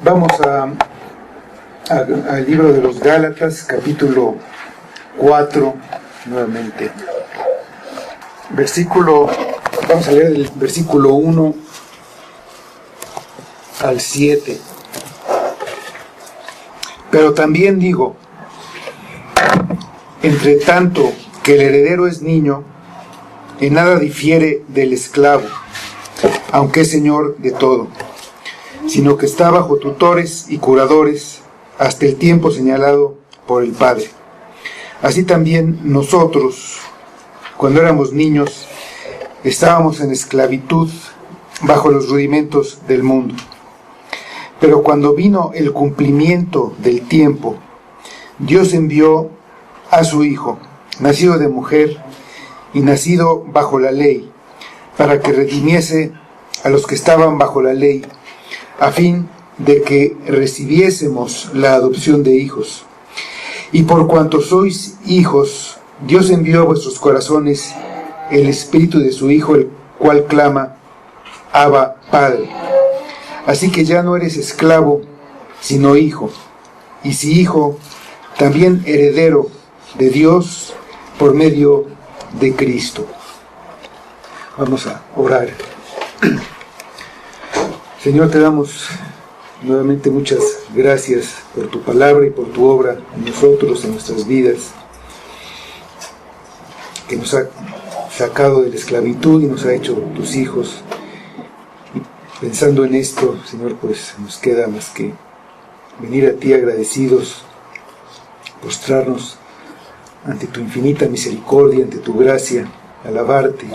Vamos al libro de los Gálatas, capítulo 4, nuevamente. Vamos a leer el versículo 1 al 7. Pero también digo, entre tanto que el heredero es niño, en nada difiere del esclavo, aunque es señor de todo, sino que está bajo tutores y curadores hasta el tiempo señalado por el Padre. Así también nosotros, cuando éramos niños, estábamos en esclavitud bajo los rudimentos del mundo. Pero cuando vino el cumplimiento del tiempo, Dios envió a su Hijo, nacido de mujer y nacido bajo la ley, para que redimiese a los que estaban bajo la ley, a fin de que recibiésemos la adopción de hijos. Y por cuanto sois hijos, Dios envió a vuestros corazones el Espíritu de su Hijo, el cual clama, Abba, Padre. Así que ya no eres esclavo, sino hijo, y si hijo, también heredero de Dios por medio de Cristo. Vamos a orar. Señor, te damos nuevamente muchas gracias por tu palabra y por tu obra en nosotros, en nuestras vidas, que nos ha sacado de la esclavitud y nos ha hecho tus hijos. Y pensando en esto, Señor, pues nos queda más que venir a ti agradecidos, postrarnos ante tu infinita misericordia, ante tu gracia, alabarte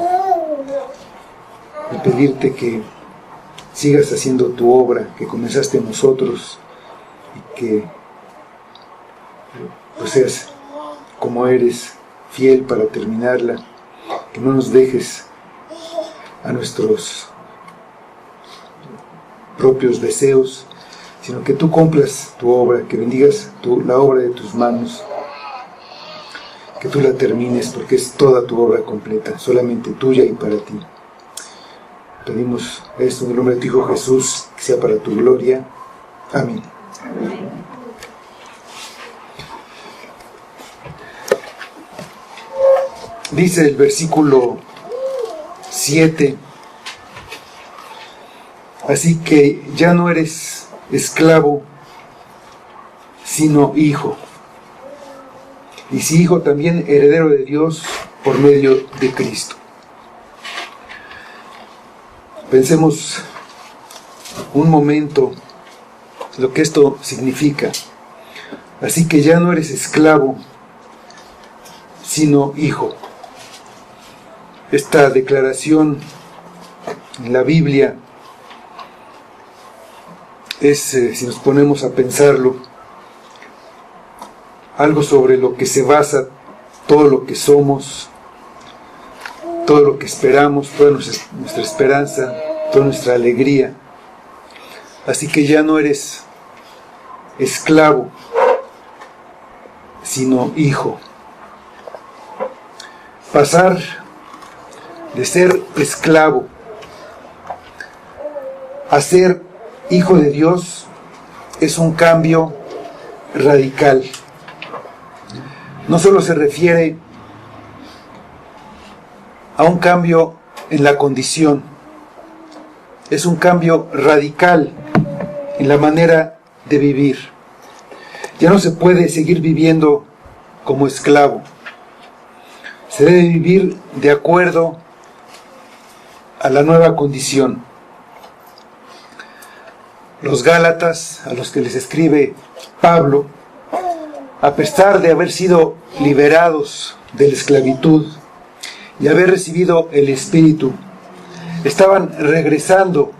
y pedirte que sigas haciendo tu obra que comenzaste en nosotros y que pues seas como eres, fiel para terminarla, que no nos dejes a nuestros propios deseos, sino que tú cumplas tu obra, que bendigas la obra de tus manos, que tú la termines, porque es toda tu obra completa, solamente tuya y para ti. Pedimos esto en el nombre de tu Hijo Jesús, que sea para tu gloria. Amén. Dice el versículo 7, así que ya no eres esclavo, sino hijo. Y si hijo, también heredero de Dios por medio de Cristo. Pensemos un momento lo que esto significa. Así que ya no eres esclavo, sino hijo. Esta declaración en la Biblia es, si nos ponemos a pensarlo, algo sobre lo que se basa todo lo que somos, todo lo que esperamos, toda nuestra esperanza, toda nuestra alegría. Así que ya no eres esclavo, sino hijo. Pasar de ser esclavo a ser hijo de Dios es un cambio radical. No solo se refiere a un cambio en la condición, es un cambio radical en la manera de vivir. Ya no se puede seguir viviendo como esclavo. Se debe vivir de acuerdo a la nueva condición. Los Gálatas, a los que les escribe Pablo, a pesar de haber sido liberados de la esclavitud y haber recibido el Espíritu, estaban regresando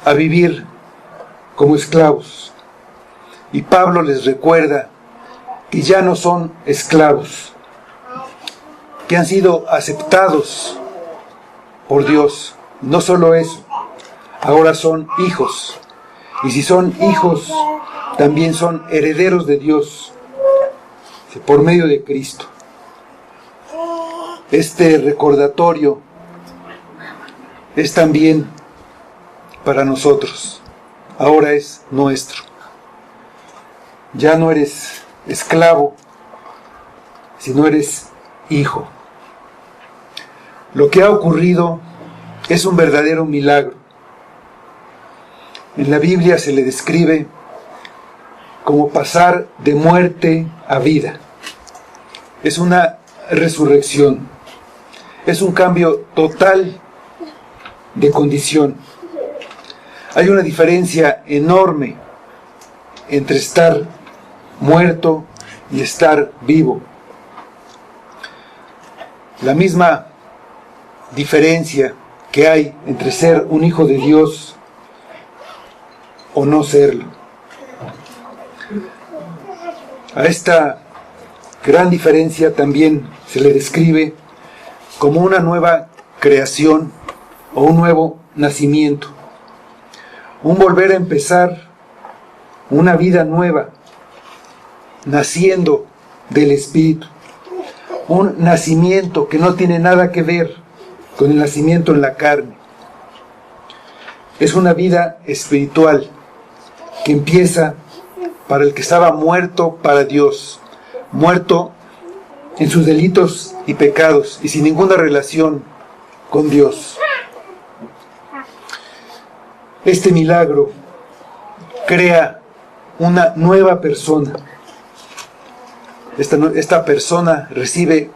a vivir como esclavos. Y Pablo les recuerda que ya no son esclavos, que han sido aceptados por Dios. No solo eso, ahora son hijos. Y si son hijos, también son herederos de Dios por medio de Cristo. Este recordatorio es también para nosotros. Ahora es nuestro. Ya no eres esclavo, sino eres hijo. Lo que ha ocurrido es un verdadero milagro. En la Biblia se le describe como pasar de muerte a vida. Es una resurrección. Es un cambio total de condición. Hay una diferencia enorme entre estar muerto y estar vivo. La misma diferencia que hay entre ser un hijo de Dios o no serlo. A esta gran diferencia también se le describe como una nueva creación o un nuevo nacimiento, un volver a empezar una vida nueva, naciendo del Espíritu, un nacimiento que no tiene nada que ver con el nacimiento en la carne. Es una vida espiritual que empieza para el que estaba muerto para Dios, muerto en sus delitos y pecados y sin ninguna relación con Dios. Este milagro crea una nueva persona. Esta persona recibe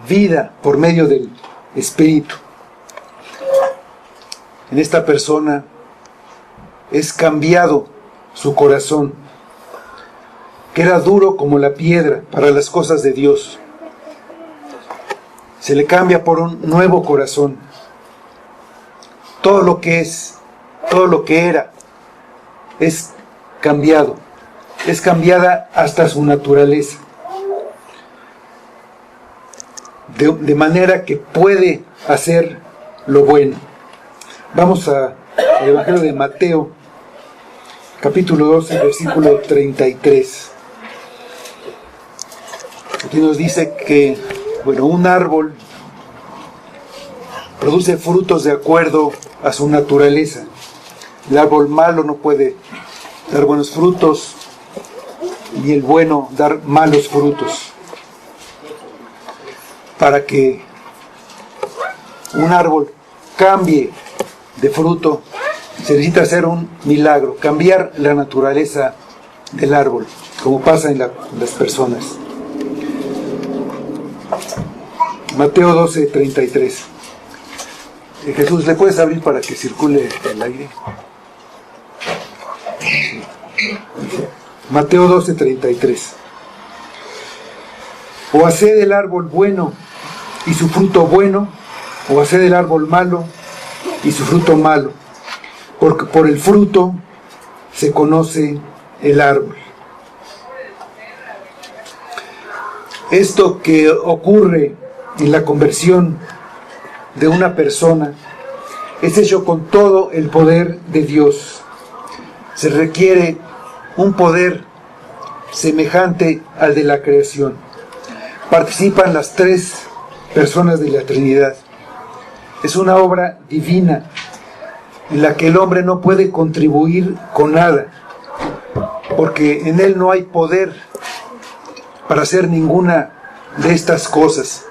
vida por medio del Espíritu. En esta persona es cambiado su corazón, que era duro como la piedra para las cosas de Dios. Se le cambia por un nuevo corazón. Todo lo que es, todo lo que era, es cambiado. Es cambiada hasta su naturaleza. De manera que puede hacer lo bueno. Vamos al Evangelio de Mateo, capítulo 12, versículo 33. Aquí nos dice que, un árbol produce frutos de acuerdo a su naturaleza. El árbol malo no puede dar buenos frutos, ni el bueno dar malos frutos. Para que un árbol cambie de fruto, se necesita hacer un milagro, cambiar la naturaleza del árbol, como pasa en las personas. Mateo 12, 33. Jesús, ¿le puedes abrir para que circule el aire? Mateo 12, 33. O haced el árbol bueno y su fruto bueno, o haced el árbol malo y su fruto malo, porque por el fruto se conoce el árbol. Esto que ocurre en la conversión de una persona es hecho con todo el poder de Dios. Se requiere un poder semejante al de la creación. Participan las tres personas de la Trinidad. Es una obra divina en la que el hombre no puede contribuir con nada, porque en él no hay poder para hacer ninguna de estas cosas.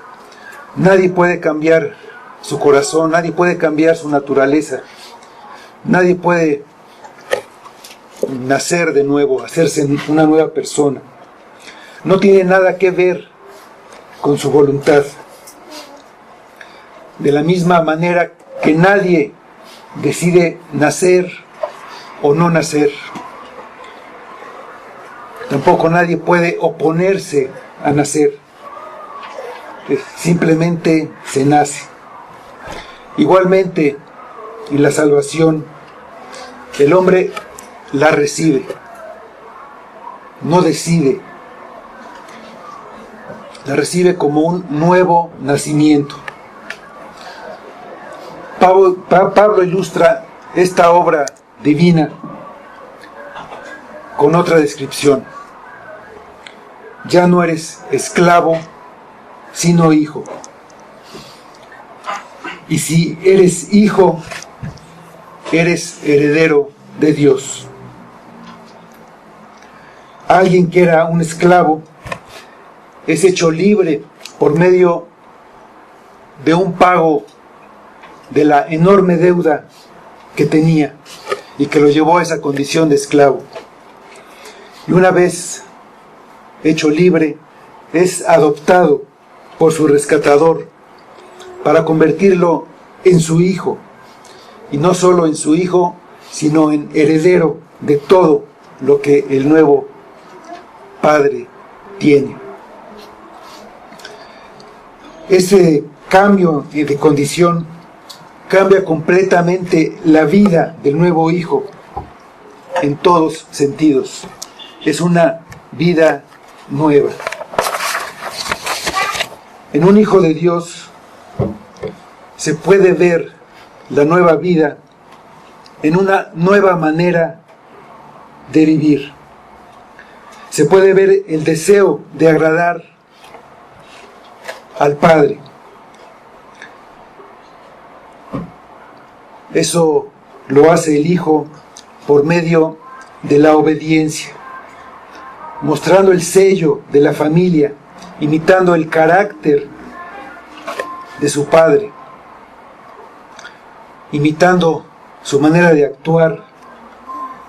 Nadie puede cambiar su corazón, nadie puede cambiar su naturaleza, nadie puede nacer de nuevo, hacerse una nueva persona. No tiene nada que ver con su voluntad. De la misma manera que nadie decide nacer o no nacer, tampoco nadie puede oponerse a nacer. Simplemente se nace. Igualmente, en la salvación, el hombre la recibe, no decide. La recibe como un nuevo nacimiento. Pablo ilustra esta obra divina con otra descripción. Ya no eres esclavo, sino hijo. Y si eres hijo, eres heredero de Dios. alguien que era un esclavo es hecho libre por medio de un pago de la enorme deuda que tenía y que lo llevó a esa condición de esclavo. Y una vez hecho libre, es adoptado por su rescatador para convertirlo en su hijo, y no solo en su hijo, sino en heredero de todo lo que el nuevo Padre tiene. Ese cambio de condición cambia completamente la vida del nuevo hijo en todos sentidos. Es una vida nueva. En un hijo de Dios se puede ver la nueva vida en una nueva manera de vivir. Se puede ver el deseo de agradar al Padre. Eso lo hace el Hijo por medio de la obediencia, mostrando el sello de la familia, imitando el carácter de su Padre, imitando su manera de actuar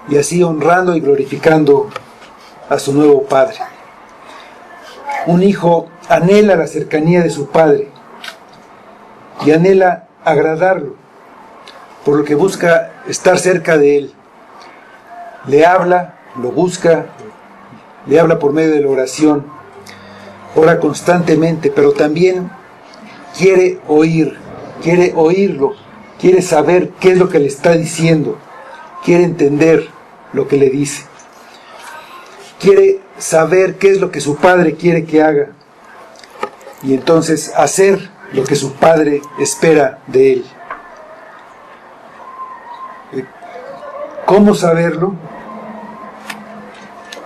y así honrando y glorificando a su nuevo Padre. Un hijo anhela la cercanía de su Padre y anhela agradarlo, por lo que busca estar cerca de Él. Le habla, lo busca, le habla por medio de la oración, ora constantemente, pero también quiere oírlo, quiere saber qué es lo que le está diciendo, quiere entender lo que le dice, quiere saber qué es lo que su Padre quiere que haga, y entonces hacer lo que su Padre espera de él. ¿Cómo saberlo?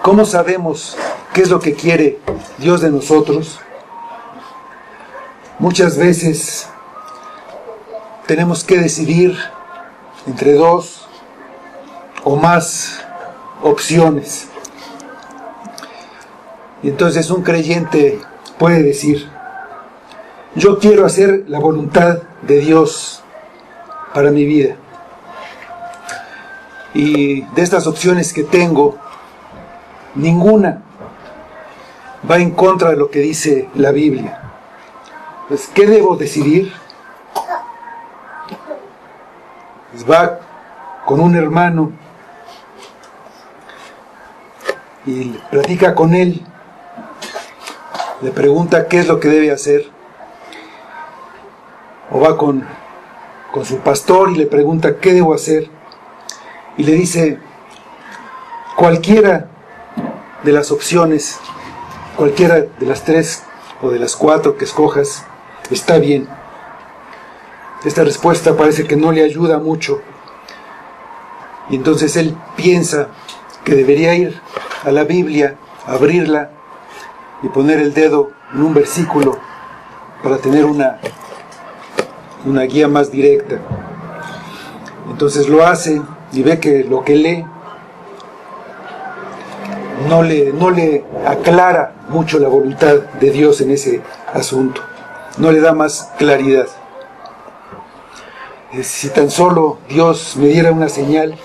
¿Cómo sabemos qué es lo que quiere Dios de nosotros? Muchas veces tenemos que decidir entre dos o más opciones. Y entonces un creyente puede decir: yo quiero hacer la voluntad de Dios para mi vida. Y de estas opciones que tengo, ninguna va en contra de lo que dice la Biblia. Pues, ¿qué debo decidir? Pues va con un hermano y platica con él, le pregunta qué es lo que debe hacer. O va con su pastor y le pregunta qué debo hacer. Y le dice: cualquiera de las opciones, cualquiera de las 3 o de las 4 que escojas, está bien. Esta respuesta parece que no le ayuda mucho. Y entonces él piensa que debería ir a la Biblia, abrirla y poner el dedo en un versículo para tener una guía más directa. Entonces lo hace y ve que lo que lee no le aclara mucho la voluntad de Dios en ese asunto, no le da más claridad. Si tan solo Dios me diera una señal,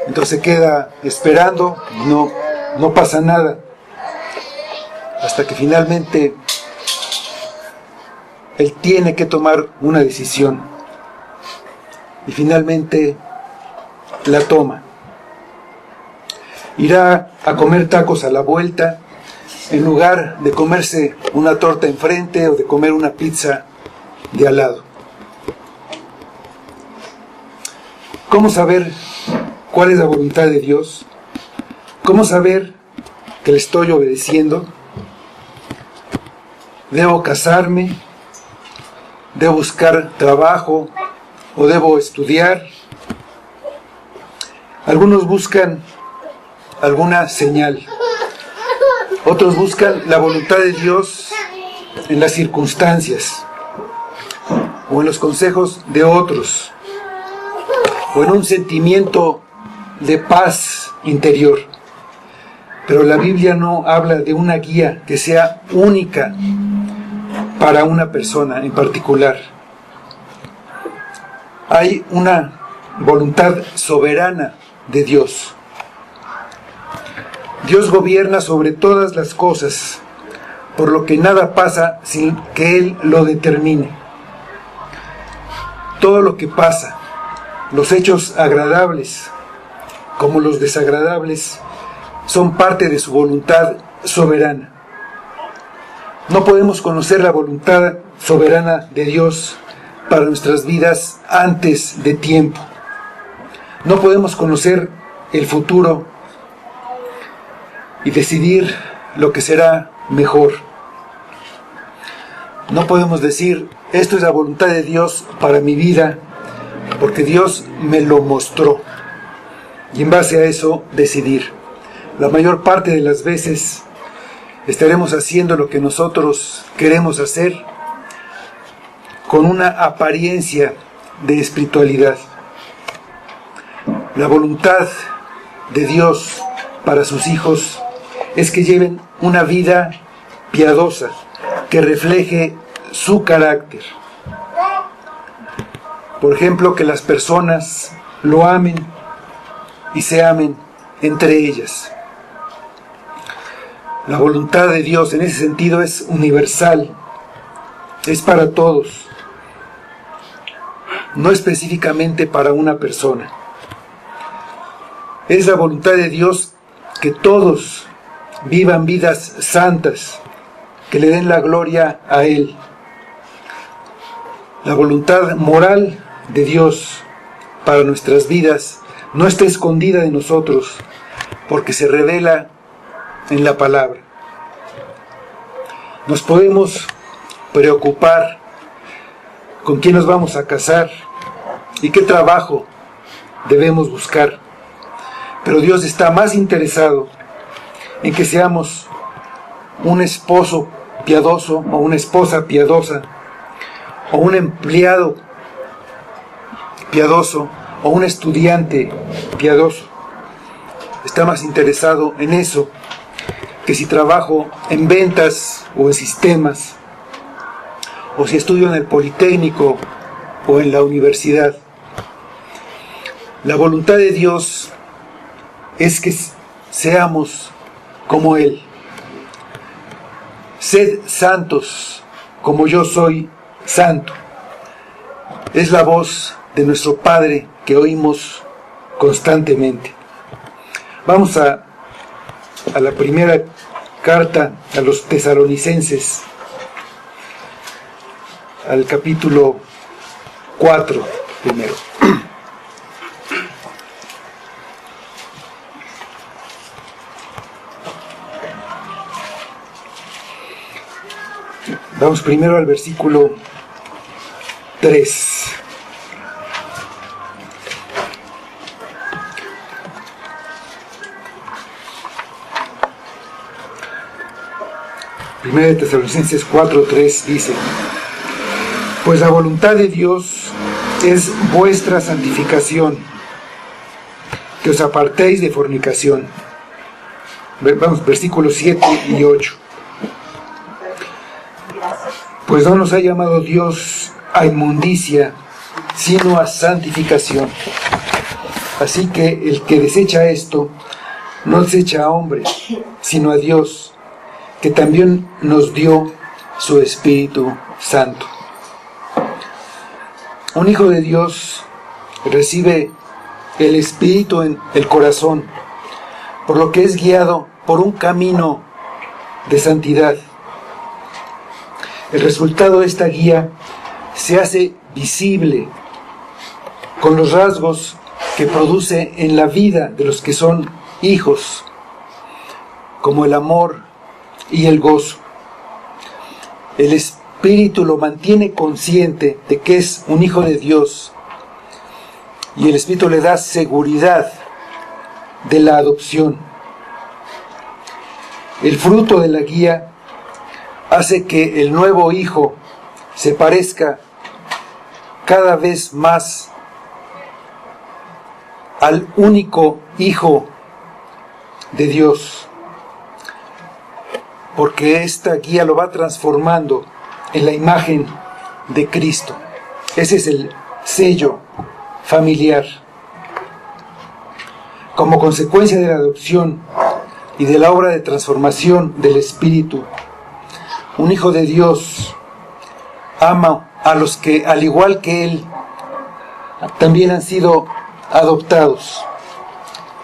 entonces queda esperando y no pasa nada, hasta que finalmente él tiene que tomar una decisión y finalmente la toma. Irá a comer tacos a la vuelta en lugar de comerse una torta enfrente o de comer una pizza de al lado. ¿Cómo saber cuál es la voluntad de Dios? ¿Cómo saber que le estoy obedeciendo? ¿Debo casarme? ¿Debo buscar trabajo? ¿O debo estudiar? Algunos buscan alguna señal. Otros buscan la voluntad de Dios en las circunstancias, o en los consejos de otros, o en un sentimiento de paz interior. pero la Biblia no habla de una guía que sea única para una persona en particular. Hay una voluntad soberana de Dios. Dios gobierna sobre todas las cosas, por lo que nada pasa sin que Él lo determine. Todo lo que pasa, los hechos agradables como los desagradables, son parte de su voluntad soberana. No podemos conocer la voluntad soberana de Dios para nuestras vidas antes de tiempo. No podemos conocer el futuro y decidir lo que será mejor. No podemos decir, esto es la voluntad de Dios para mi vida, porque Dios me lo mostró. Y en base a eso, decidir. La mayor parte de las veces estaremos haciendo lo que nosotros queremos hacer con una apariencia de espiritualidad. La voluntad de Dios para sus hijos es que lleven una vida piadosa, que refleje su carácter. Por ejemplo, que las personas lo amen y se amen entre ellas. La voluntad de Dios en ese sentido es universal, es para todos, no específicamente para una persona. Es la voluntad de Dios que todos vivan vidas santas, que le den la gloria a Él. La voluntad moral de Dios para nuestras vidas no está escondida de nosotros, porque se revela en la palabra. Nos podemos preocupar con quién nos vamos a casar y qué trabajo debemos buscar, pero Dios está más interesado en que seamos un esposo piadoso o una esposa piadosa, o un empleado piadoso, o un estudiante piadoso. Está más interesado en eso que si trabajo en ventas o en sistemas, o si estudio en el Politécnico o en la universidad. La voluntad de Dios es que seamos como Él. Sed santos como yo soy santo. Es la voz de nuestro Padre que oímos constantemente. Vamos a la primera carta a los tesalonicenses, al capítulo 4 primero. Vamos primero al versículo 3. Primera de Tesalonicenses 4:3 dice: pues la voluntad de Dios es vuestra santificación, que os apartéis de fornicación. Vamos, versículos 7 y 8. Pues no nos ha llamado Dios a inmundicia, sino a santificación. Así que el que desecha esto, no desecha a hombre, sino a Dios, que también nos dio su Espíritu Santo. Un hijo de Dios recibe el Espíritu en el corazón, por lo que es guiado por un camino de santidad. El resultado de esta guía se hace visible con los rasgos que produce en la vida de los que son hijos, como el amor y el gozo. El Espíritu lo mantiene consciente de que es un hijo de Dios, y el Espíritu le da seguridad de la adopción. El fruto de la guía hace que el nuevo hijo se parezca cada vez más al único Hijo de Dios, porque esta guía lo va transformando en la imagen de Cristo. Ese es el sello familiar. Como consecuencia de la adopción y de la obra de transformación del Espíritu, un hijo de Dios ama a los que, al igual que él, también han sido adoptados,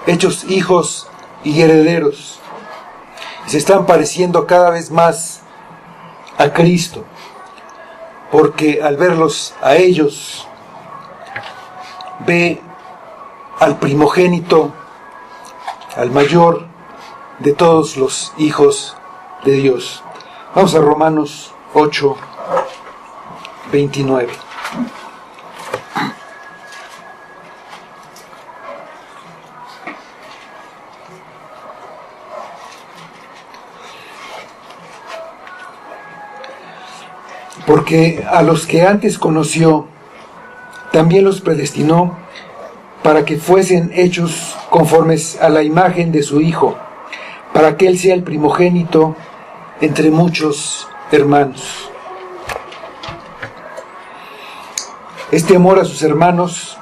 hechos hijos y herederos, y se están pareciendo cada vez más a Cristo, porque al verlos a ellos, ve al primogénito, al mayor de todos los hijos de Dios. Vamos a Romanos 8, 29. Porque a los que antes conoció, también los predestinó para que fuesen hechos conformes a la imagen de su Hijo, para que Él sea el primogénito entre muchos hermanos. Este amor a sus hermanos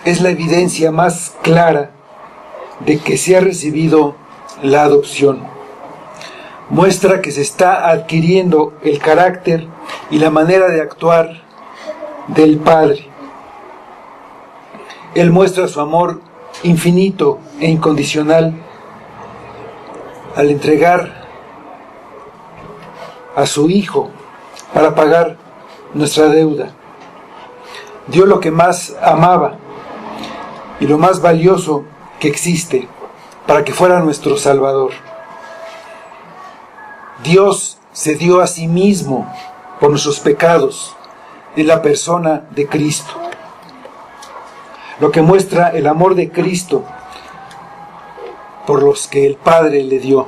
es la evidencia más clara de que se ha recibido la adopción. Muestra que se está adquiriendo el carácter y la manera de actuar del Padre. Él muestra su amor infinito e incondicional al entregar a su Hijo para pagar nuestra deuda. Dio lo que más amaba y lo más valioso que existe para que fuera nuestro Salvador. Dios se dio a sí mismo por nuestros pecados en la persona de Cristo. Lo que muestra el amor de Cristo por los que el Padre le dio.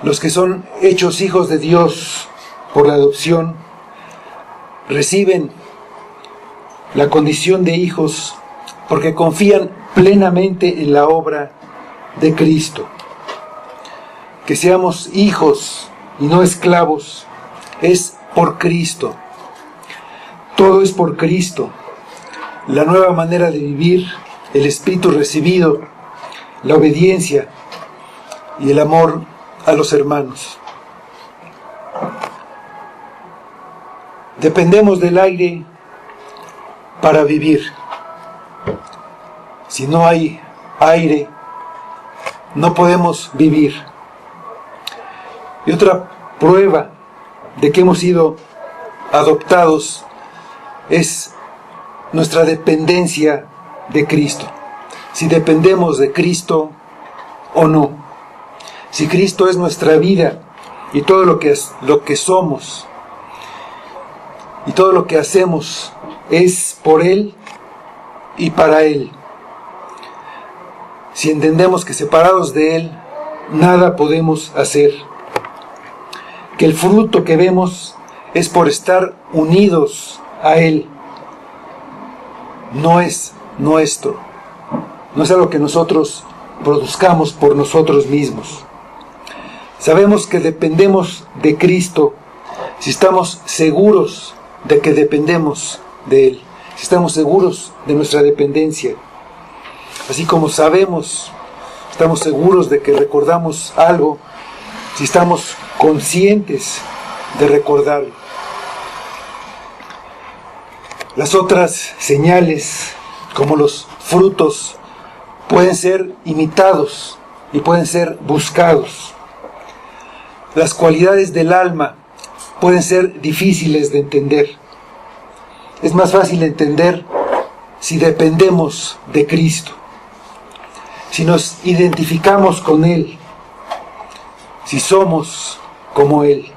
Los que son hechos hijos de Dios por la adopción reciben la condición de hijos porque confían plenamente en la obra de Cristo. Que seamos hijos y no esclavos es por Cristo. Todo es por Cristo. La nueva manera de vivir, el espíritu recibido, la obediencia y el amor a los hermanos. Dependemos del aire para vivir. Si no hay aire, no podemos vivir. Y otra prueba de que hemos sido adoptados es nuestra dependencia de Cristo. Si dependemos de Cristo o no. Si Cristo es nuestra vida y todo lo que somos y todo lo que hacemos es por Él y para Él. Si entendemos que separados de Él nada podemos hacer. Que el fruto que vemos es por estar unidos a Él. No es nuestro. No es algo que nosotros produzcamos por nosotros mismos. Sabemos que dependemos de Cristo si estamos seguros de que dependemos de Él. Si estamos seguros de nuestra dependencia. Así como estamos seguros de que recordamos algo, si estamos conscientes de recordarlo. Las otras señales, como los frutos, pueden ser imitados y pueden ser buscados. Las cualidades del alma pueden ser difíciles de entender. Es más fácil entender si dependemos de Cristo, si nos identificamos con Él, si somos como Él.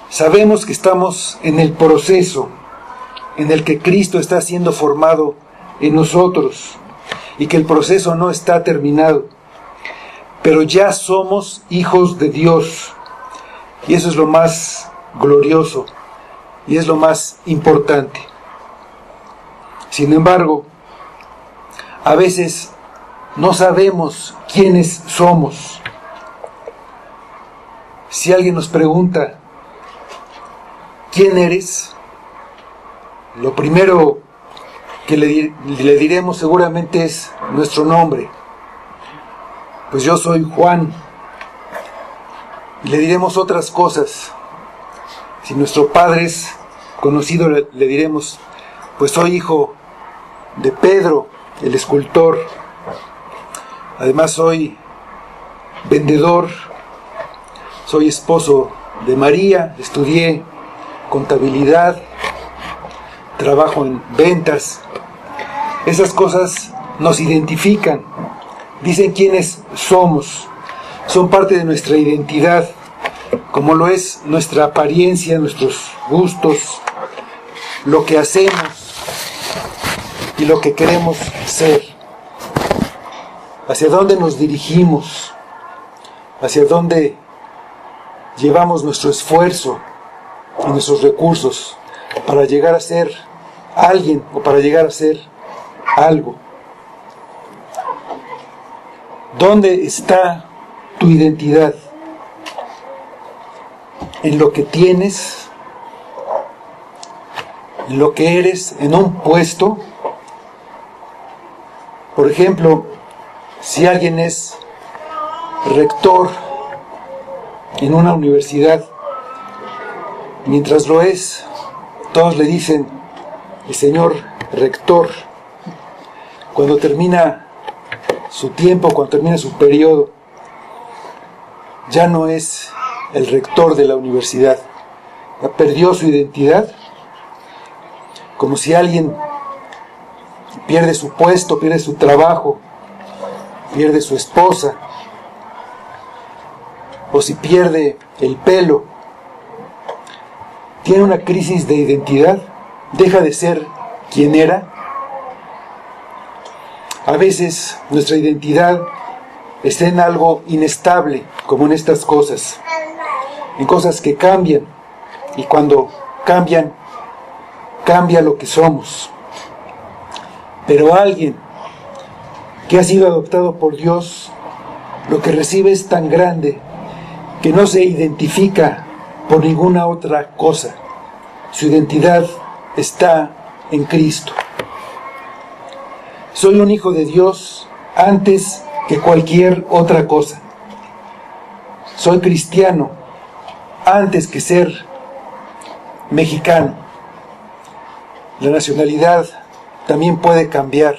Sabemos que estamos en el proceso en el que Cristo está siendo formado en nosotros y que el proceso no está terminado, pero ya somos hijos de Dios y eso es lo más glorioso y es lo más importante. Sin embargo, a veces no sabemos quiénes somos. Si alguien nos pregunta, ¿quién eres?, lo primero que le diremos seguramente es nuestro nombre. Pues yo soy Juan. Y le diremos otras cosas. Si nuestro padre es conocido, le diremos, pues soy hijo de Pedro, el escultor. Además soy vendedor, soy esposo de María, estudié contabilidad, trabajo en ventas. Esas cosas nos identifican, dicen quiénes somos, son parte de nuestra identidad, como lo es nuestra apariencia, nuestros gustos, lo que hacemos y lo que queremos ser, hacia dónde nos dirigimos, hacia dónde llevamos nuestro esfuerzo y nuestros recursos para llegar a ser alguien o para llegar a ser algo. ¿Dónde está tu identidad? ¿En lo que tienes? ¿En lo que eres? ¿En un puesto? Por ejemplo, si alguien es rector en una universidad, mientras lo es, todos le dicen el señor rector. Cuando termina su tiempo, cuando termina su periodo, ya no es el rector de la universidad, ya perdió su identidad, como si alguien pierde su puesto, pierde su trabajo, pierde su esposa, o si pierde el pelo, tiene una crisis de identidad, deja de ser quien era. A veces nuestra identidad está en algo inestable, como en estas cosas, en cosas que cambian, y cuando cambian, cambia lo que somos. Pero alguien que ha sido adoptado por Dios, lo que recibe es tan grande que no se identifica por ninguna otra cosa. Su identidad está en Cristo. Soy un hijo de Dios antes que cualquier otra cosa. Soy cristiano antes que ser mexicano. La nacionalidad también puede cambiar.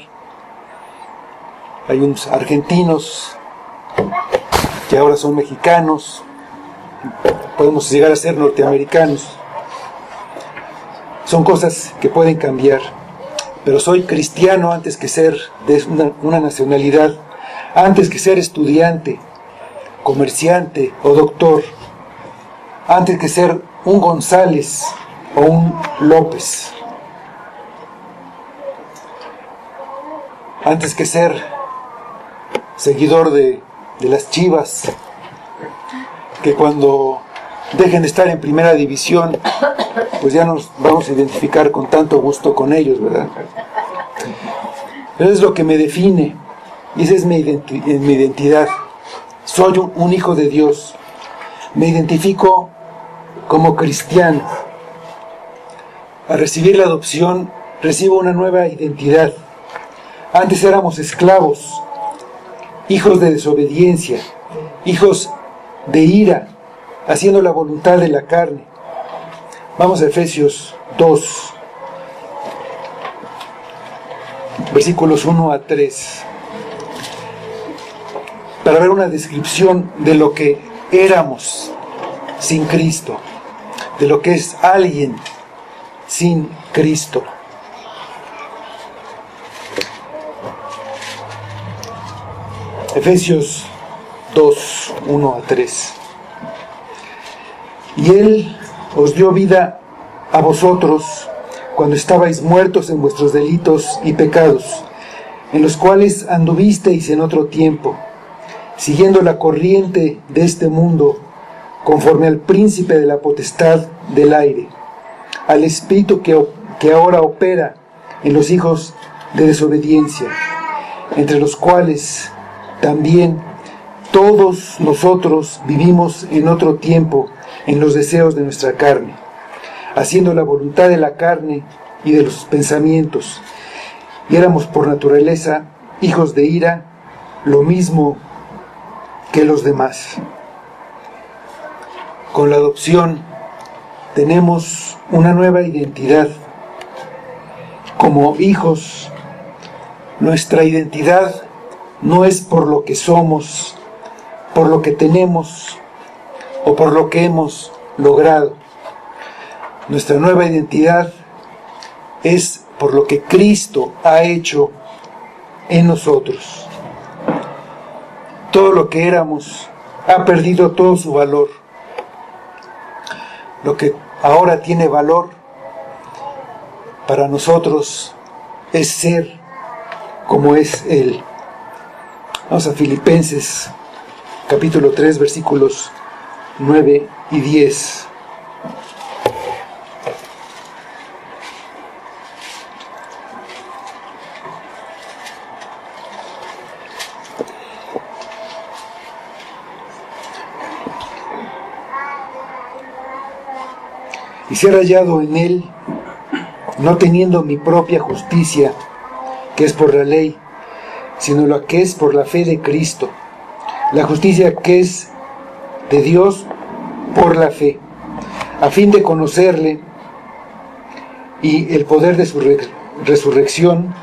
Hay unos argentinos que ahora son mexicanos, podemos llegar a ser norteamericanos. Son cosas que pueden cambiar, pero soy cristiano antes que ser de una nacionalidad, antes que ser estudiante, comerciante o doctor, antes que ser un González o un López, antes que ser seguidor de las Chivas, que cuando dejen de estar en primera división, pues ya nos vamos a identificar con tanto gusto con ellos, ¿verdad? Eso es lo que me define, y esa es mi identidad. Soy un hijo de Dios, me identifico como cristiano. Al recibir la adopción, recibo una nueva identidad. Antes éramos esclavos, hijos de desobediencia, hijos de ira, haciendo la voluntad de la carne. Vamos a Efesios 2, versículos 1 a 3, para ver una descripción de lo que éramos sin Cristo, de lo que es alguien sin Cristo. Efesios 2, 1 a 3. Y Él os dio vida a vosotros cuando estabais muertos en vuestros delitos y pecados, en los cuales anduvisteis en otro tiempo, siguiendo la corriente de este mundo, conforme al príncipe de la potestad del aire, al espíritu que ahora opera en los hijos de desobediencia, entre los cuales también todos nosotros vivimos en otro tiempo en los deseos de nuestra carne, haciendo la voluntad de la carne y de los pensamientos, y éramos por naturaleza hijos de ira, lo mismo que los demás. Con la adopción tenemos una nueva identidad. Como hijos, nuestra identidad no es por lo que somos, por lo que tenemos o por lo que hemos logrado. Nuestra nueva identidad es por lo que Cristo ha hecho en nosotros. Todo lo que éramos ha perdido todo su valor. Lo que ahora tiene valor para nosotros es ser como es Él. Vamos a Filipenses capítulo 3, versículos 9 y 10. Y ser hallado en Él, no teniendo mi propia justicia, que es por la ley, sino la que es por la fe de Cristo, la justicia que es de Dios por la fe, a fin de conocerle y el poder de su resurrección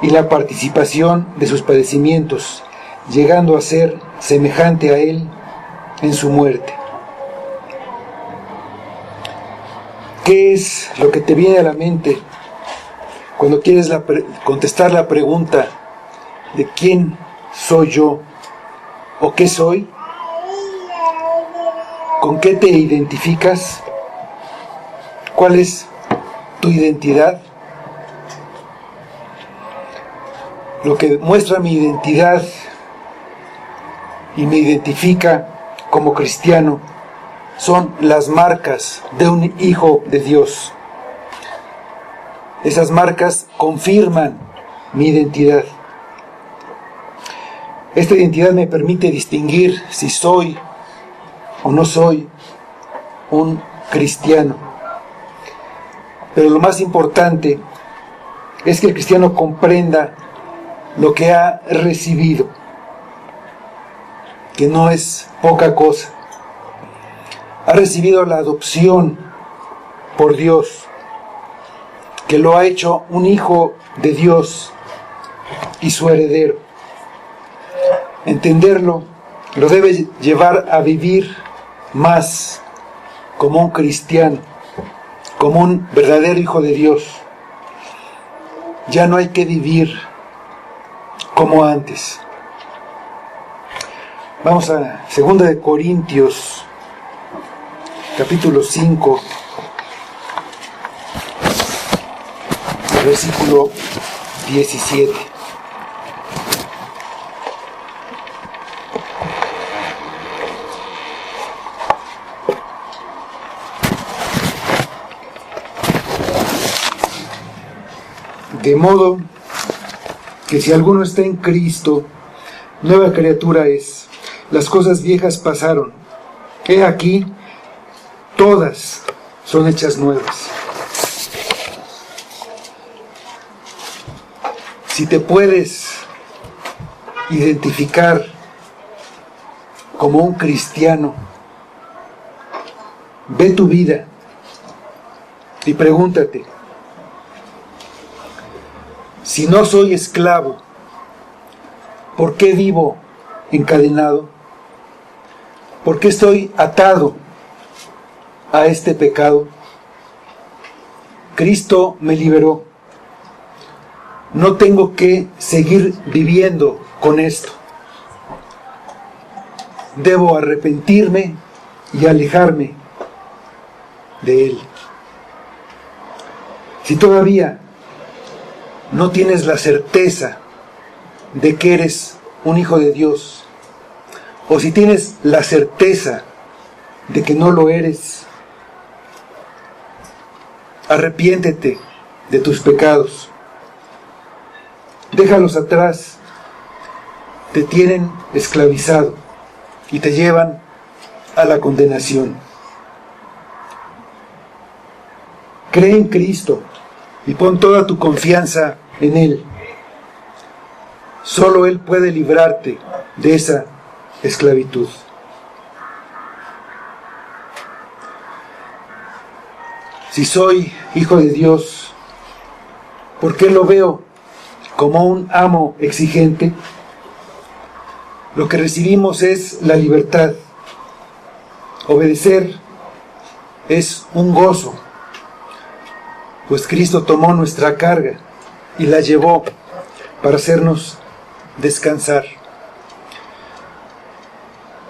y la participación de sus padecimientos, llegando a ser semejante a Él en su muerte. ¿Qué es lo que te viene a la mente cuando quieres contestar la pregunta de quién soy yo o qué soy? ¿Con qué te identificas? ¿Cuál es tu identidad? Lo que muestra mi identidad y me identifica como cristiano son las marcas de un hijo de Dios. Esas marcas confirman mi identidad. Esta identidad me permite distinguir si soy o no soy un cristiano. Pero lo más importante es que el cristiano comprenda lo que ha recibido, que no es poca cosa. Ha recibido la adopción por Dios, que lo ha hecho un hijo de Dios y su heredero. Entenderlo lo debe llevar a vivir más como un cristiano, como un verdadero hijo de Dios. Ya no hay que vivir como antes. Vamos a 2 de Corintios capítulo 5, versículo 17. De modo que si alguno está en Cristo, nueva criatura es. Las cosas viejas pasaron. He aquí, todas son hechas nuevas. Si te puedes identificar como un cristiano, ve tu vida y pregúntate: si no soy esclavo, ¿por qué vivo encadenado? ¿Por qué estoy atado a este pecado? Cristo me liberó. No tengo que seguir viviendo con esto. Debo arrepentirme y alejarme de Él. Si todavía no tienes la certeza de que eres un hijo de Dios, o si tienes la certeza de que no lo eres, arrepiéntete de tus pecados, déjalos atrás te tienen esclavizado y te llevan a la condenación. Cree en Cristo y pon toda tu confianza en Él. Solo Él puede librarte de esa esclavitud. Si soy hijo de Dios, ¿por qué lo veo como un amo exigente? Lo que recibimos es la libertad. Obedecer es un gozo, pues Cristo tomó nuestra carga y la llevó para hacernos descansar.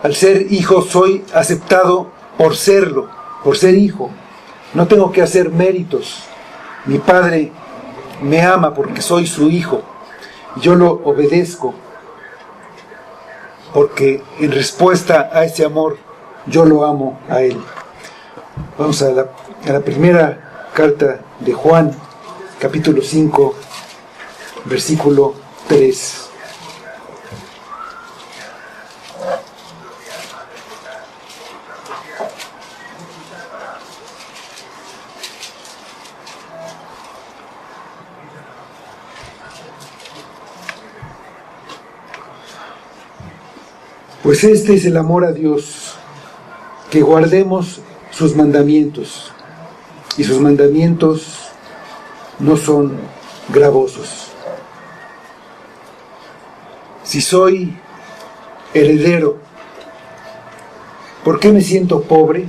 Al ser hijo soy aceptado por serlo, por ser hijo. No tengo que hacer méritos. Mi Padre me ama porque soy su hijo. Yo lo obedezco porque en respuesta a ese amor yo lo amo a Él. Vamos a la primera carta de Juan, capítulo 5, versículo 3. Pues este es el amor a Dios, que guardemos sus mandamientos, y sus mandamientos no son gravosos. Si soy heredero, ¿por qué me siento pobre?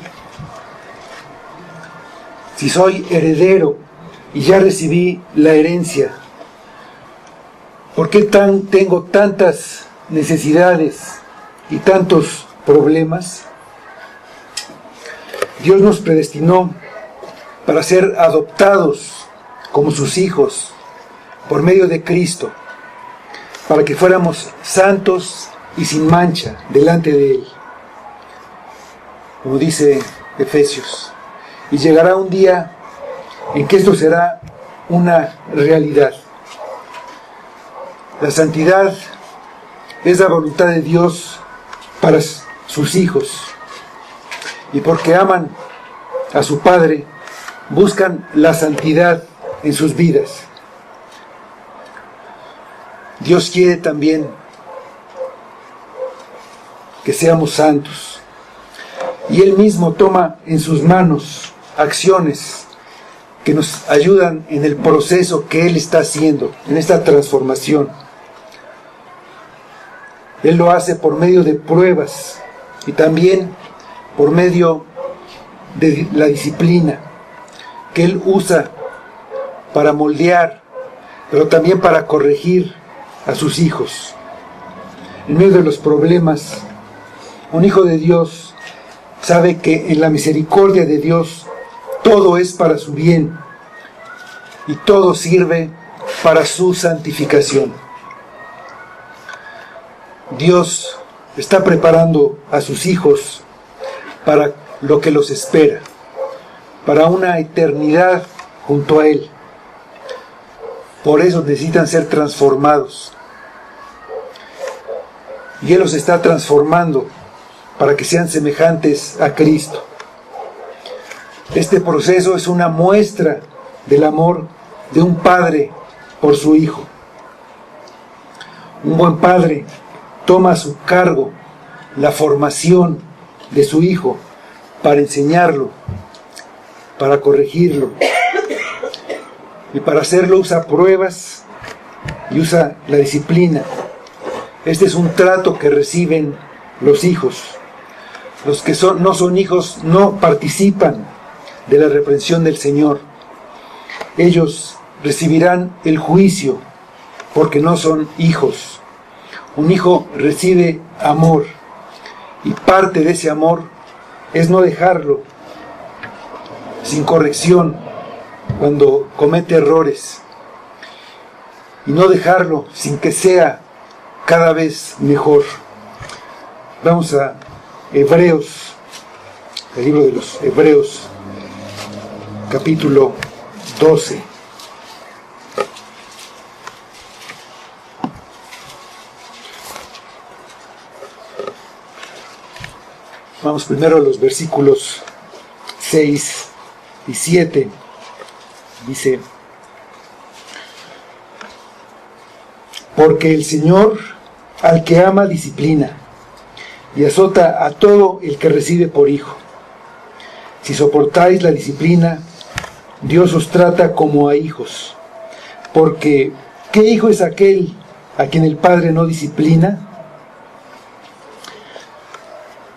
Si soy heredero y ya recibí la herencia, ¿por qué tengo tantas necesidades y tantos problemas? Dios nos predestinó para ser adoptados como sus hijos por medio de Cristo, para que fuéramos santos y sin mancha delante de Él, como dice Efesios. Y llegará un día en que esto será una realidad. La santidad es la voluntad de Dios para sus hijos, y porque aman a su Padre, buscan la santidad en sus vidas. Dios quiere también que seamos santos, y Él mismo toma en sus manos acciones que nos ayudan en el proceso que Él está haciendo, en esta transformación. Él lo hace por medio de pruebas y también por medio de la disciplina que Él usa para moldear, pero también para corregir a sus hijos. En medio de los problemas, un hijo de Dios sabe que en la misericordia de Dios todo es para su bien y todo sirve para su santificación. Dios está preparando a sus hijos para lo que los espera, para una eternidad junto a Él. Por eso necesitan ser transformados. Y Él los está transformando para que sean semejantes a Cristo. Este proceso es una muestra del amor de un padre por su hijo. Un buen padre toma a su cargo la formación de su hijo para enseñarlo, para corregirlo, y para hacerlo usa pruebas y usa la disciplina. Este es un trato que reciben los hijos. Los que no son hijos no participan de la reprensión del Señor. Ellos recibirán el juicio porque no son hijos. Un hijo recibe amor, y parte de ese amor es no dejarlo sin corrección cuando comete errores, y no dejarlo sin que sea cada vez mejor. Vamos a Hebreos, el libro de los Hebreos, capítulo 12. Vamos primero a los versículos 6 y 7. Dice: porque el Señor al que ama disciplina y azota a todo el que recibe por hijo. Si soportáis la disciplina, Dios os trata como a hijos. Porque ¿qué hijo es aquel a quien el Padre no disciplina?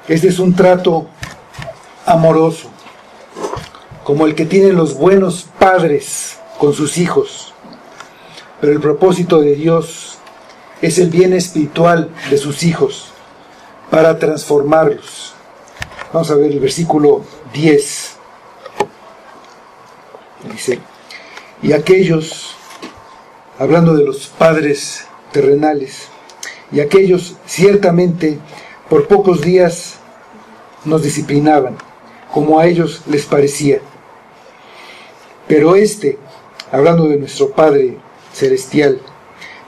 Este es un trato amoroso, como el que tienen los buenos padres con sus hijos. Pero el propósito de Dios es el bien espiritual de sus hijos, para transformarlos. Vamos a ver el versículo 10. Dice: y aquellos, hablando de los padres terrenales, y aquellos ciertamente por pocos días nos disciplinaban, como a ellos les parecía. Pero hablando de nuestro Padre celestial,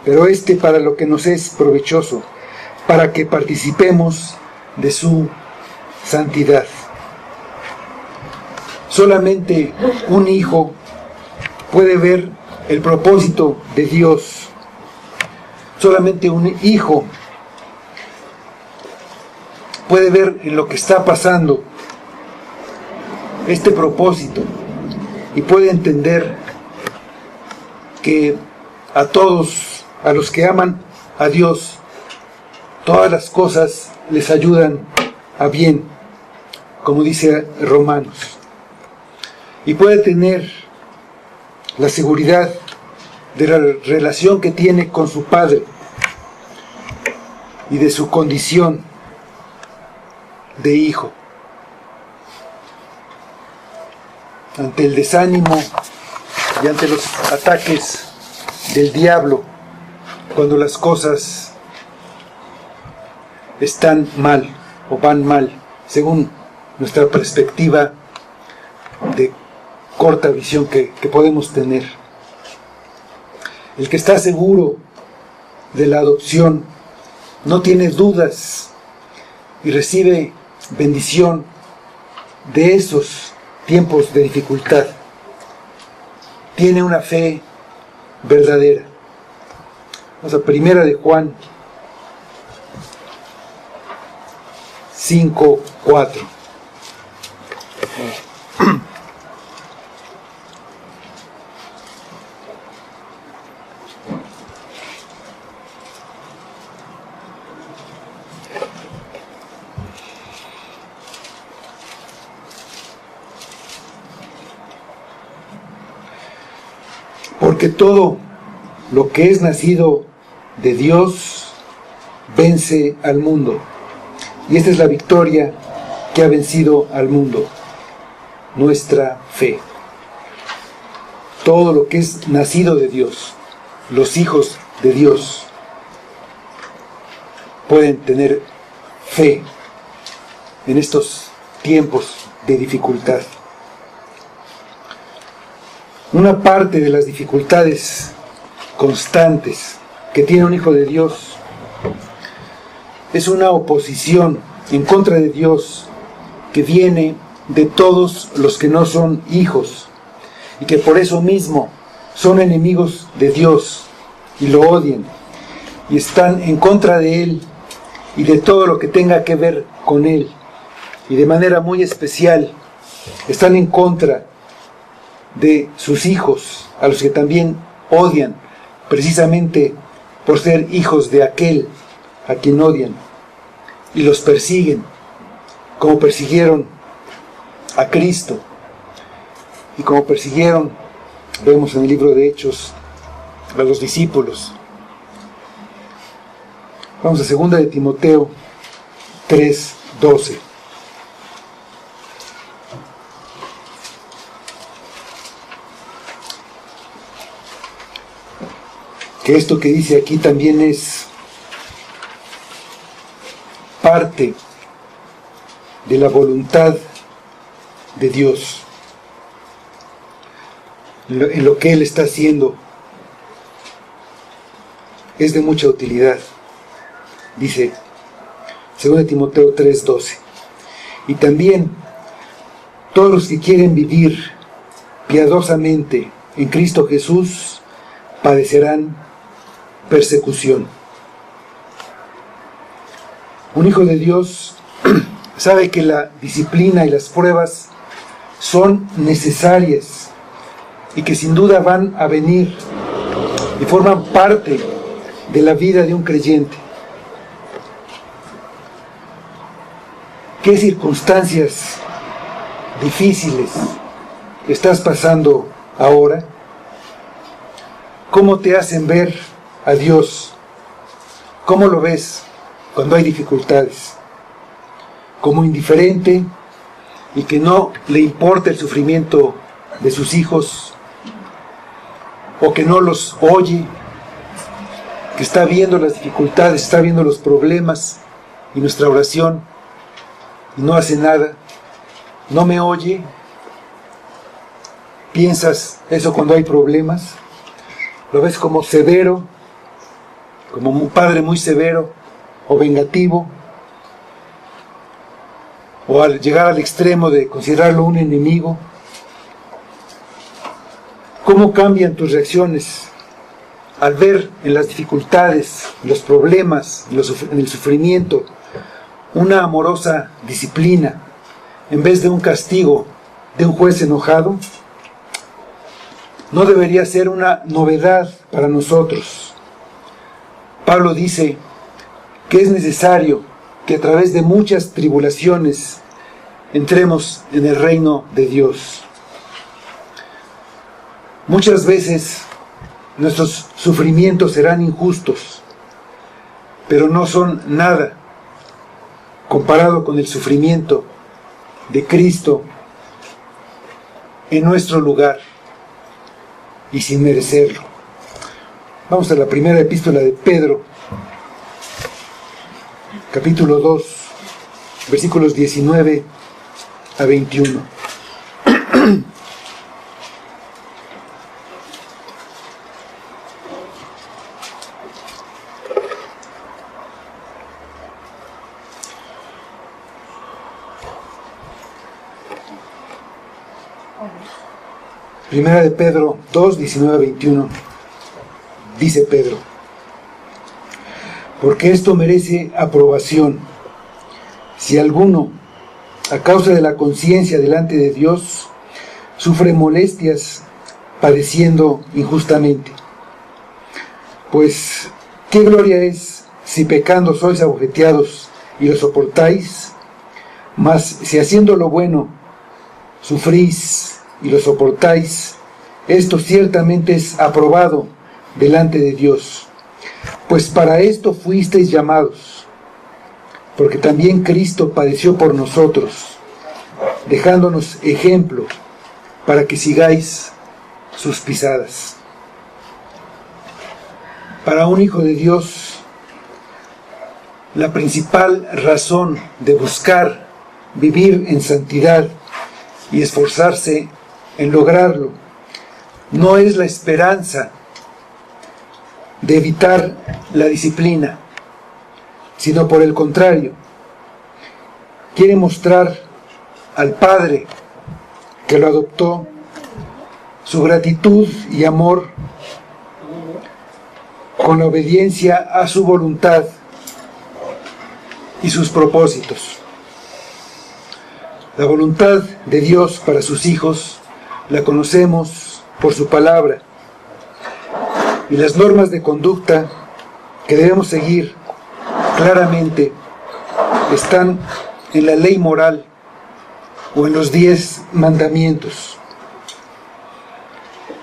pero para lo que nos es provechoso, para que participemos de su santidad. Solamente un hijo puede ver el propósito de Dios. Solamente un hijo puede ver en lo que está pasando este propósito y puede entender que a todos, a los que aman a Dios, todas las cosas les ayudan a bien, como dice Romanos. Y puede tener la seguridad de la relación que tiene con su Padre y de su condición de hijo. Ante el desánimo y ante los ataques del diablo, cuando las cosas están mal o van mal, según nuestra perspectiva de corta visión que podemos tener. El que está seguro de la adopción no tiene dudas y recibe bendición de esos tiempos de dificultad. Tiene una fe verdadera. Vamos a Primera de Juan 5:4. Porque todo lo que es nacido de Dios vence al mundo. Y esta es la victoria que ha vencido al mundo: nuestra fe. Todo lo que es nacido de Dios, los hijos de Dios, pueden tener fe en estos tiempos de dificultad. Una parte de las dificultades constantes que tiene un hijo de Dios es una oposición en contra de Dios que viene de todos los que no son hijos y que por eso mismo son enemigos de Dios y lo odian y están en contra de Él y de todo lo que tenga que ver con Él, y de manera muy especial están en contra de sus hijos, a los que también odian, precisamente por ser hijos de aquel a quien odian, y los persiguen, como persiguieron a Cristo, y como persiguieron, vemos en el libro de Hechos, a los discípulos. Vamos a 2 de Timoteo 3:12. Que esto que dice aquí también es parte de la voluntad de Dios, en lo que Él está haciendo es de mucha utilidad. Dice 2 Timoteo 3:12: y también todos los que quieren vivir piadosamente en Cristo Jesús padecerán persecución. Un hijo de Dios sabe que la disciplina y las pruebas son necesarias y que sin duda van a venir y forman parte de la vida de un creyente. ¿Qué circunstancias difíciles estás pasando ahora? ¿Cómo te hacen ver a Dios? ¿Cómo lo ves cuando hay dificultades? ¿Como indiferente y que no le importa el sufrimiento de sus hijos? ¿O que no los oye? ¿Que está viendo las dificultades, está viendo los problemas y nuestra oración y no hace nada? ¿No me oye? ¿Piensas eso cuando hay problemas? ¿Lo ves como severo, como un padre muy severo o vengativo? ¿O al llegar al extremo de considerarlo un enemigo? ¿Cómo cambian tus reacciones al ver en las dificultades, los problemas, en el sufrimiento, una amorosa disciplina en vez de un castigo de un juez enojado? No debería ser una novedad para nosotros. Pablo dice que es necesario que a través de muchas tribulaciones entremos en el reino de Dios. Muchas veces nuestros sufrimientos serán injustos, pero no son nada comparado con el sufrimiento de Cristo en nuestro lugar y sin merecerlo. Vamos a la primera epístola de Pedro, capítulo 2, versículos 19 a 21. Primera de Pedro 2, 19 a 21. Dice Pedro: porque esto merece aprobación. Si alguno, a causa de la conciencia delante de Dios, sufre molestias padeciendo injustamente. Pues, ¿qué gloria es si pecando sois abofeteados y lo soportáis? Mas si haciendo lo bueno sufrís y lo soportáis, esto ciertamente es aprobado delante de Dios. Pues para esto fuisteis llamados, porque también Cristo padeció por nosotros, dejándonos ejemplo para que sigáis sus pisadas. Para un hijo de Dios, la principal razón de buscar vivir en santidad y esforzarse en lograrlo no es la esperanza de evitar la disciplina, sino por el contrario, quiere mostrar al Padre que lo adoptó su gratitud y amor con la obediencia a su voluntad y sus propósitos. La voluntad de Dios para sus hijos la conocemos por su palabra, y las normas de conducta que debemos seguir claramente están en la ley moral o en los 10 mandamientos.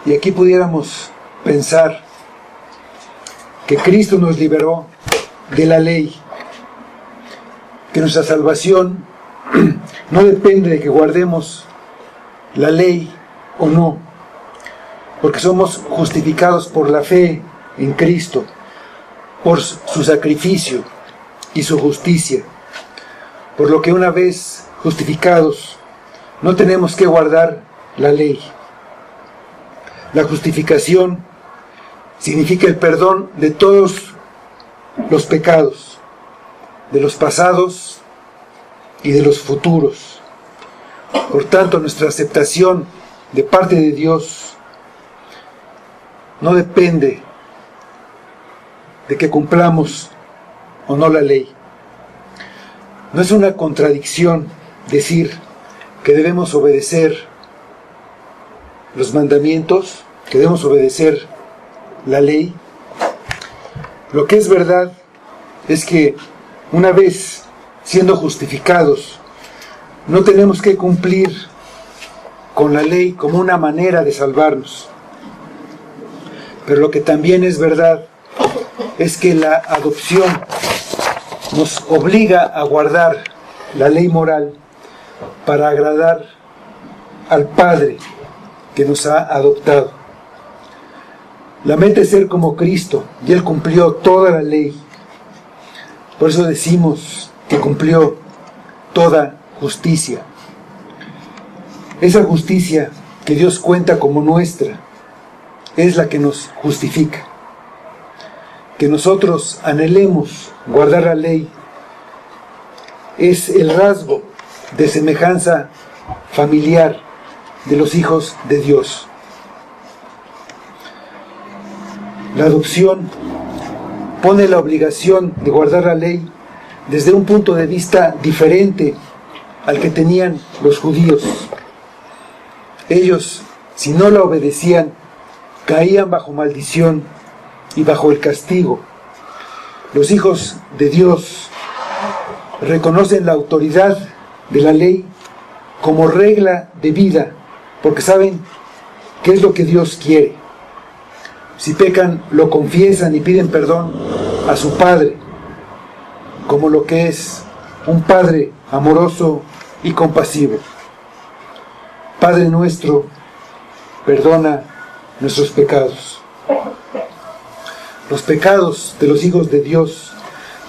Y aquí pudiéramos pensar que Cristo nos liberó de la ley, que nuestra salvación no depende de que guardemos la ley o no, porque somos justificados por la fe en Cristo, por su sacrificio y su justicia, por lo que una vez justificados no tenemos que guardar la ley. La justificación significa el perdón de todos los pecados, de los pasados y de los futuros. Por tanto, nuestra aceptación de parte de Dios no depende de que cumplamos o no la ley. No es una contradicción decir que debemos obedecer los mandamientos, que debemos obedecer la ley. Lo que es verdad es que una vez siendo justificados, no tenemos que cumplir con la ley como una manera de salvarnos. Pero lo que también es verdad es que la adopción nos obliga a guardar la ley moral para agradar al Padre que nos ha adoptado. La meta es ser como Cristo, y Él cumplió toda la ley. Por eso decimos que cumplió toda justicia. Esa justicia que Dios cuenta como nuestra es la que nos justifica. Que nosotros anhelemos guardar la ley es el rasgo de semejanza familiar de los hijos de Dios. La adopción pone la obligación de guardar la ley desde un punto de vista diferente al que tenían los judíos. Ellos, si no la obedecían, caían bajo maldición y bajo el castigo. Los hijos de Dios reconocen la autoridad de la ley como regla de vida, porque saben qué es lo que Dios quiere. Si pecan, lo confiesan y piden perdón a su Padre, como lo que es un Padre amoroso y compasivo. Padre nuestro, perdona nuestros pecados. Los pecados de los hijos de Dios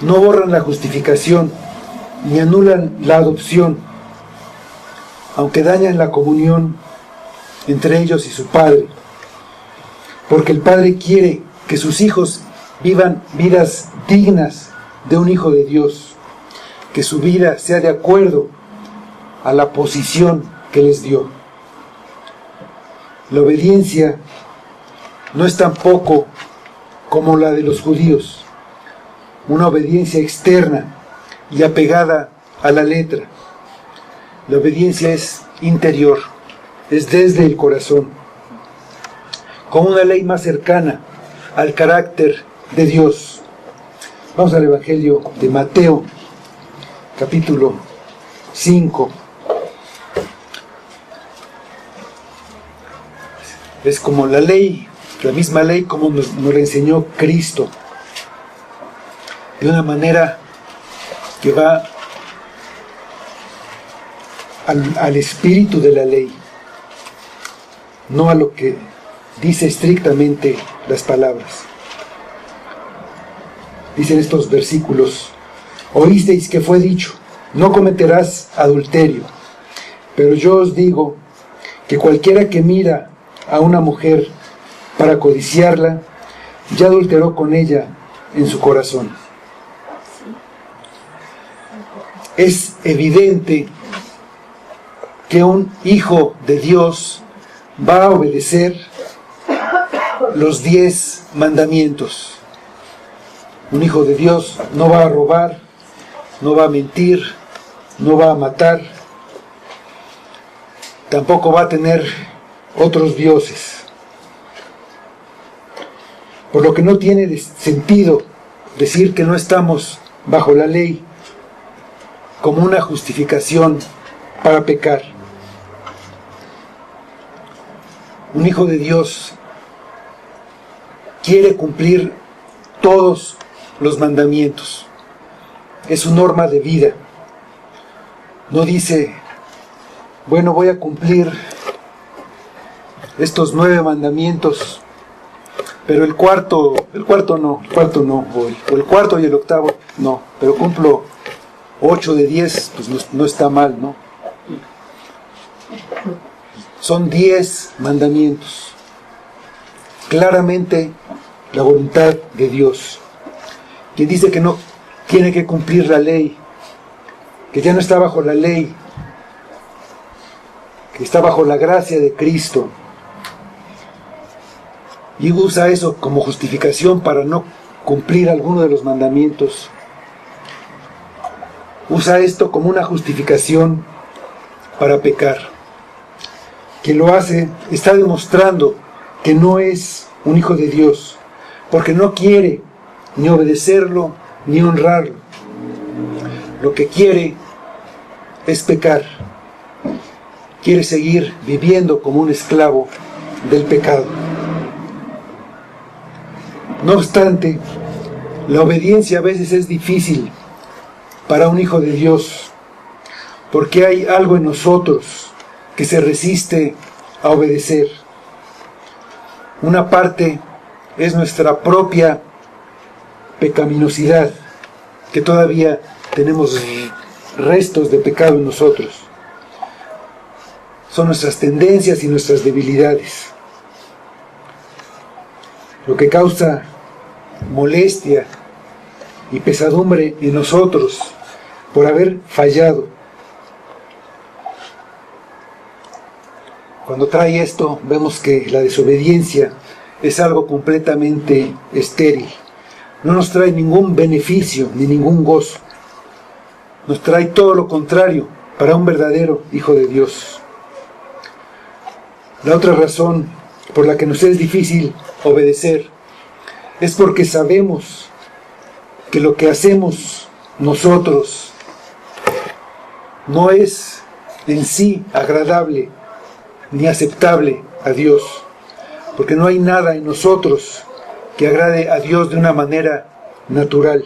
no borran la justificación ni anulan la adopción, aunque dañan la comunión entre ellos y su Padre. Porque el Padre quiere que sus hijos vivan vidas dignas de un hijo de Dios, que su vida sea de acuerdo a la posición que les dio. La obediencia no es tampoco como la de los judíos, una obediencia externa y apegada a la letra. La obediencia es interior, es desde el corazón, como una ley más cercana al carácter de Dios. Vamos al Evangelio de Mateo, capítulo 5. Es como la ley, la misma ley como nos la enseñó Cristo, de una manera que va al espíritu de la ley, no a lo que dice estrictamente las palabras. Dicen estos versículos: oísteis que fue dicho, no cometerás adulterio, pero yo os digo que cualquiera que mira a una mujer para codiciarla, ya adulteró con ella en su corazón. Es evidente que un hijo de Dios va a obedecer los 10 mandamientos. Un hijo de Dios no va a robar, no va a mentir, no va a matar, tampoco va a tener otros dioses. Por lo que no tiene sentido decir que no estamos bajo la ley como una justificación para pecar. Un hijo de Dios quiere cumplir todos los mandamientos. Es su norma de vida. No dice, bueno, voy a cumplir estos 9 mandamientos, pero el cuarto no, o el cuarto y el octavo no, pero cumplo 8 de 10, pues no está mal, ¿no? Son 10 mandamientos. Claramente la voluntad de Dios. Quien dice que no tiene que cumplir la ley que ya no está bajo la ley, que está bajo la gracia de Cristo, y usa eso como justificación para no cumplir alguno de los mandamientos. Usa esto como una justificación para pecar. Quien lo hace está demostrando que no es un hijo de Dios, porque no quiere ni obedecerlo ni honrarlo. Lo que quiere es pecar. Quiere seguir viviendo como un esclavo del pecado. No obstante, la obediencia a veces es difícil para un hijo de Dios, porque hay algo en nosotros que se resiste a obedecer. Una parte es nuestra propia pecaminosidad, que todavía tenemos restos de pecado en nosotros. Son nuestras tendencias y nuestras debilidades. Lo que causa molestia y pesadumbre en nosotros por haber fallado. Cuando trae esto, vemos que la desobediencia es algo completamente estéril. No nos trae ningún beneficio ni ningún gozo. Nos trae todo lo contrario para un verdadero hijo de Dios. La otra razón por la que nos es difícil obedecer es porque sabemos que lo que hacemos nosotros no es en sí agradable ni aceptable a Dios, porque no hay nada en nosotros que agrade a Dios de una manera natural.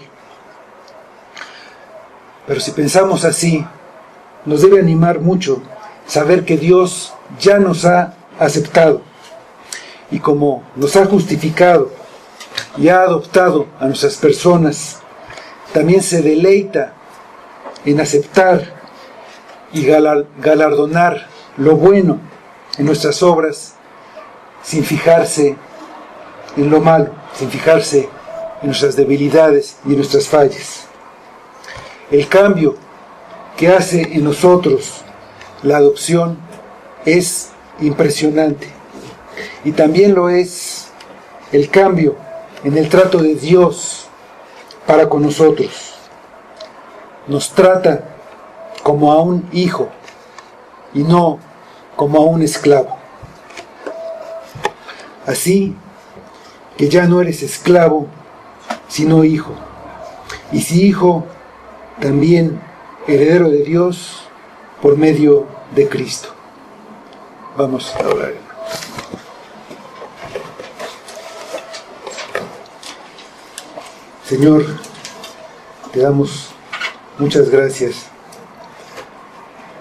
Pero si pensamos así, nos debe animar mucho saber que Dios ya nos ha aceptado, y como nos ha justificado y ha adoptado a nuestras personas, también se deleita en aceptar y galardonar lo bueno en nuestras obras, sin fijarse en lo malo, sin fijarse en nuestras debilidades y en nuestras fallas. El cambio que hace en nosotros la adopción es impresionante, y también lo es el cambio en el trato de Dios para con nosotros. Nos trata como a un hijo y no como a un esclavo. Así que ya no eres esclavo, sino hijo. Y si hijo, también heredero de Dios por medio de Cristo. Vamos a orar. Señor, te damos muchas gracias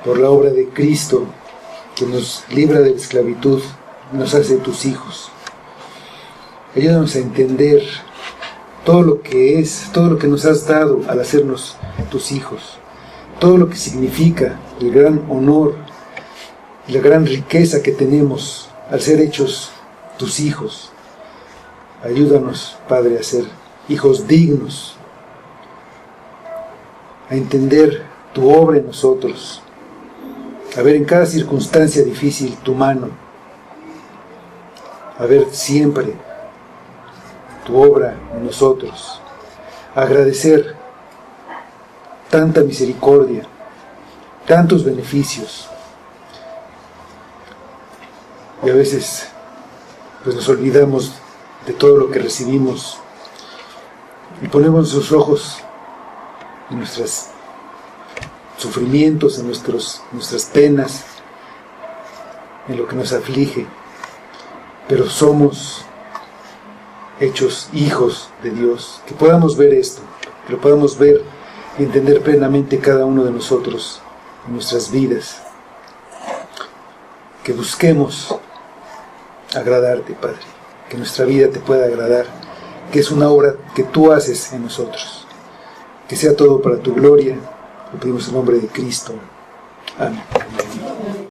por la obra de Cristo que nos libra de la esclavitud y nos hace tus hijos. Ayúdanos a entender todo lo que es, todo lo que nos has dado al hacernos tus hijos, todo lo que significa el gran honor y la gran riqueza que tenemos al ser hechos tus hijos. Ayúdanos, Padre, a ser hijos dignos, a entender tu obra en nosotros, a ver en cada circunstancia difícil tu mano, a ver siempre tu obra en nosotros, a agradecer tanta misericordia, tantos beneficios. Y a veces pues nos olvidamos de todo lo que recibimos y ponemos nuestros ojos en nuestros sufrimientos, en nuestras penas, en lo que nos aflige. Pero somos hechos hijos de Dios, que podamos ver esto, que lo podamos ver y entender plenamente cada uno de nosotros en nuestras vidas, que busquemos agradarte, Padre, que nuestra vida te pueda agradar, que es una obra que tú haces en nosotros, que sea todo para tu gloria. Lo pedimos en nombre de Cristo. Amén.